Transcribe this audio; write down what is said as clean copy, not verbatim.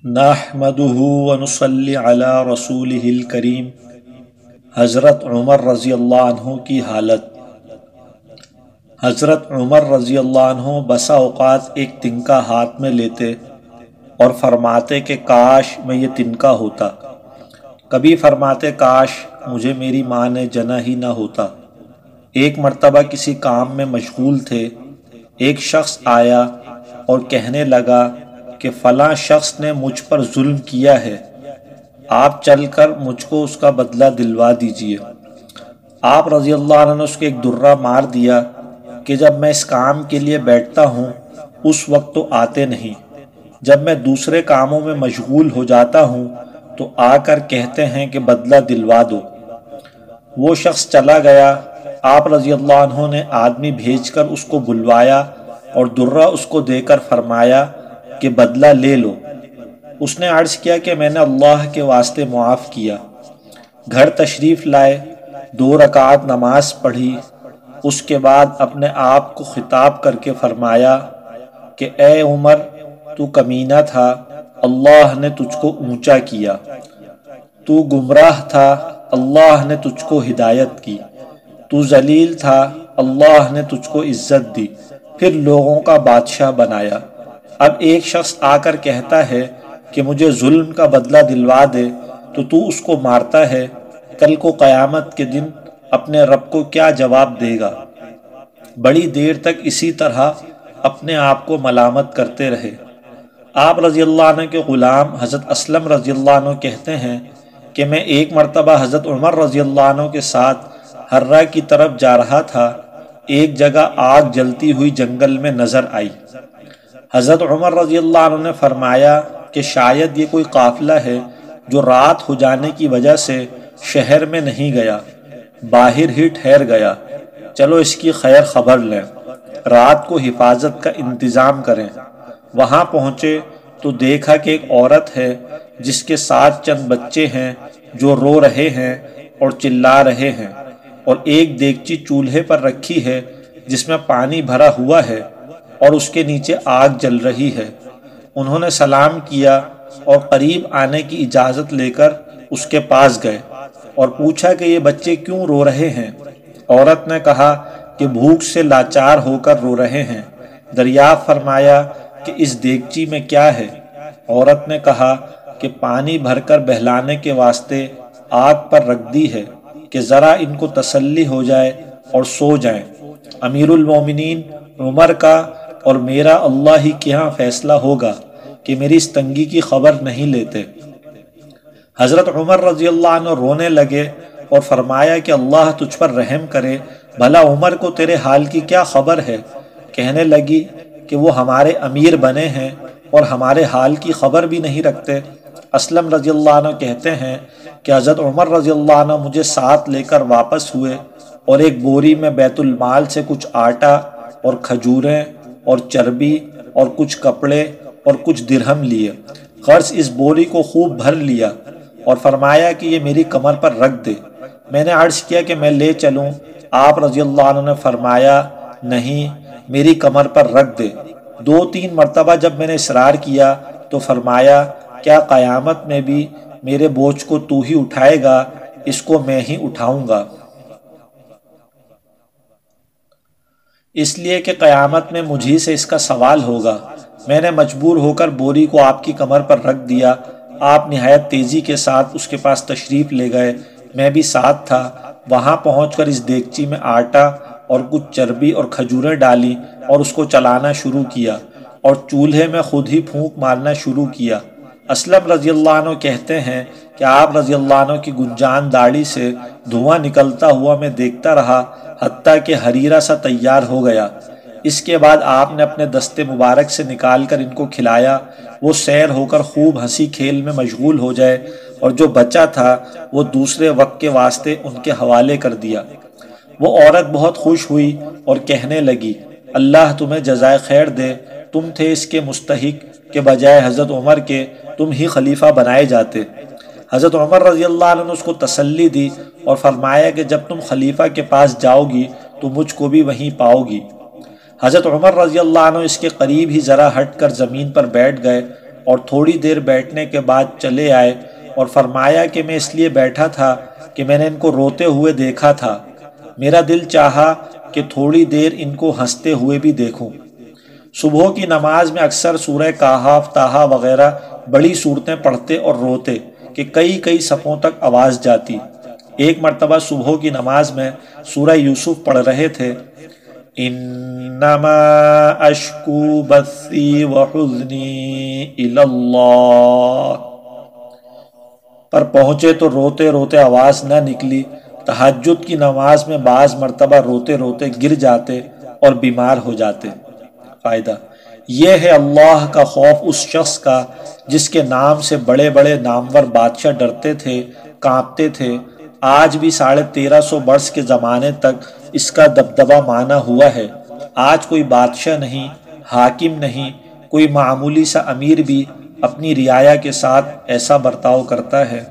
نحمدہ ونصلی علی رسولہ الکریم۔ حضرت عمر رضی اللہ عنہ کی حالت۔ حضرت عمر رضی اللہ عنہ بسا اوقات ایک تنکا ہاتھ میں لیتے اور فرماتے کہ کاش میں یہ تنکا ہوتا، کبھی فرماتے کاش مجھے میری ماں نے جنا ہی نہ ہوتا۔ ایک مرتبہ کسی کام میں مشغول تھے، ایک شخص آیا اور کہنے لگا کہ فلاں شخص نے مجھ پر ظلم کیا ہے، آپ چل کر مجھ کو اس کا بدلہ دلوا دیجئے۔ آپ رضی اللہ عنہ نے اس کو ایک درہ مار دیا کہ جب میں اس کام کے لیے بیٹھتا ہوں اس وقت تو آتے نہیں، جب میں دوسرے کاموں میں مشغول ہو جاتا ہوں تو آ کر کہتے ہیں کہ بدلہ دلوا دو۔ وہ شخص چلا گیا۔ آپ رضی اللہ عنہ نے آدمی بھیج کر اس کو بلوایا اور درہ اس کو دے کر فرمایا کہ بدلہ لے لو۔ اس نے عرض کیا کہ میں نے اللہ کے واسطے معاف کیا۔ گھر تشریف لائے، 2 رکعت نماز پڑھی، اس کے بعد اپنے آپ کو خطاب کر کے فرمایا کہ اے عمر، تو کمینہ تھا، اللہ نے تجھ کو اونچا کیا، تو گمراہ تھا، اللہ نے تجھ کو ہدایت کی، تو ذلیل تھا، اللہ نے تجھ کو عزت دی، پھر لوگوں کا بادشاہ بنایا۔ اب ایک شخص آ کر کہتا ہے کہ مجھے ظلم کا بدلہ دلوا دے تو اس کو مارتا ہے، کل کو قیامت کے دن اپنے رب کو کیا جواب دے گا؟ بڑی دیر تک اسی طرح اپنے آپ کو ملامت کرتے رہے۔ آپ رضی اللہ عنہ کے غلام حضرت اسلم رضی اللہ عنہ کہتے ہیں کہ میں ایک مرتبہ حضرت عمر رضی اللہ عنہ کے ساتھ حرہ کی طرف جا رہا تھا، ایک جگہ آگ جلتی ہوئی جنگل میں نظر آئی۔ حضرت عمر رضی اللہ عنہ نے فرمایا کہ شاید یہ کوئی قافلہ ہے جو رات ہو جانے کی وجہ سے شہر میں نہیں گیا، باہر ہی ٹھہر گیا، چلو اس کی خیر خبر لیں، رات کو حفاظت کا انتظام کریں۔ وہاں پہنچے تو دیکھا کہ ایک عورت ہے جس کے ساتھ چند بچے ہیں جو رو رہے ہیں اور چلا رہے ہیں، اور ایک دیگچی چولہے پر رکھی ہے جس میں پانی بھرا ہوا ہے اور اس کے نیچے آگ جل رہی ہے۔ انہوں نے سلام کیا اور قریب آنے کی اجازت لے کر اس کے پاس گئے اور پوچھا کہ یہ بچے کیوں رو رہے ہیں؟ عورت نے کہا کہ بھوک سے لاچار ہو کر رو رہے ہیں۔ دریافت فرمایا کہ اس دیگچی میں کیا ہے؟ عورت نے کہا کہ پانی بھر کر بہلانے کے واسطے آگ پر رکھ دی ہے کہ ذرا ان کو تسلی ہو جائے اور سو جائیں۔ امیر المومنین عمر کا اور میرا اللہ ہی کے ہاں فیصلہ ہوگا کہ میری اس تنگی کی خبر نہیں لیتے۔ حضرت عمر رضی اللہ عنہ رونے لگے اور فرمایا کہ اللہ تجھ پر رحم کرے، بھلا عمر کو تیرے حال کی کیا خبر ہے؟ کہنے لگی کہ وہ ہمارے امیر بنے ہیں اور ہمارے حال کی خبر بھی نہیں رکھتے۔ اسلم رضی اللہ عنہ کہتے ہیں کہ حضرت عمر رضی اللہ عنہ مجھے ساتھ لے کر واپس ہوئے اور ایک بوری میں بیت المال سے کچھ آٹا اور کھجوریں اور چربی اور کچھ کپڑے اور کچھ درہم لیے، غرض اس بوری کو خوب بھر لیا اور فرمایا کہ یہ میری کمر پر رکھ دے۔ میں نے عرض کیا کہ میں لے چلوں؟ آپ رضی اللہ عنہ نے فرمایا نہیں، میری کمر پر رکھ دے۔ 2-3 مرتبہ جب میں نے اصرار کیا تو فرمایا کیا قیامت میں بھی میرے بوجھ کو تو ہی اٹھائے گا؟ اس کو میں ہی اٹھاؤں گا، اس لیے کہ قیامت میں مجھی سے اس کا سوال ہوگا۔ میں نے مجبور ہو کر بوری کو آپ کی کمر پر رکھ دیا۔ آپ نہایت تیزی کے ساتھ اس کے پاس تشریف لے گئے، میں بھی ساتھ تھا۔ وہاں پہنچ کر اس دیگچی میں آٹا اور کچھ چربی اور کھجوریں ڈالی اور اس کو چلانا شروع کیا اور چولہے میں خود ہی پھونک مارنا شروع کیا۔ اسلم رضی اللہ عنہ کہتے ہیں کہ آپ رضی اللہ عنہ کی گنجان داڑھی سے دھواں نکلتا ہوا میں دیکھتا رہا حتیٰ کہ حریرہ سا تیار ہو گیا۔ اس کے بعد آپ نے اپنے دستے مبارک سے نکال کر ان کو کھلایا، وہ سیر ہو کر خوب ہنسی کھیل میں مشغول ہو جائے، اور جو بچا تھا وہ دوسرے وقت کے واسطے ان کے حوالے کر دیا۔ وہ عورت بہت خوش ہوئی اور کہنے لگی اللہ تمہیں جزائے خیر دے، تم تھے اس کے مستحق کہ بجائے حضرت عمر کے تم ہی خلیفہ بنائے جاتے۔ حضرت عمر رضی اللہ عنہ نے اس کو تسلی دی اور فرمایا کہ جب تم خلیفہ کے پاس جاؤ گی تو مجھ کو بھی وہیں پاؤ گی۔ حضرت عمر رضی اللہ عنہ اس کے قریب ہی ذرا ہٹ کر زمین پر بیٹھ گئے اور تھوڑی دیر بیٹھنے کے بعد چلے آئے اور فرمایا کہ میں اس لیے بیٹھا تھا کہ میں نے ان کو روتے ہوئے دیکھا تھا، میرا دل چاہا کہ تھوڑی دیر ان کو ہنستے ہوئے بھی دیکھوں۔ صبح کی نماز میں اکثر سورہ کہف، طٰہٰ وغیرہ بڑی صورتیں پڑھتے اور روتے کہ کئی کئی صفوں تک آواز جاتی۔ ایک مرتبہ صبح کی نماز میں سورہ یوسف پڑھ رہے تھے، انما اشکو بثی وحزنی الی اللہ پر پہنچے تو روتے روتے آواز نہ نکلی۔ تہجد کی نماز میں بعض مرتبہ روتے روتے گر جاتے اور بیمار ہو جاتے۔ فائدہ یہ ہے اللہ کا خوف اس شخص کا جس کے نام سے بڑے بڑے نامور بادشاہ ڈرتے تھے، کانپتے تھے۔ آج بھی 1350 برس کے زمانے تک اس کا دبدبہ مانا ہوا ہے۔ آج کوئی بادشاہ نہیں، حاکم نہیں، کوئی معمولی سا امیر بھی اپنی رعایا کے ساتھ ایسا برتاؤ کرتا ہے۔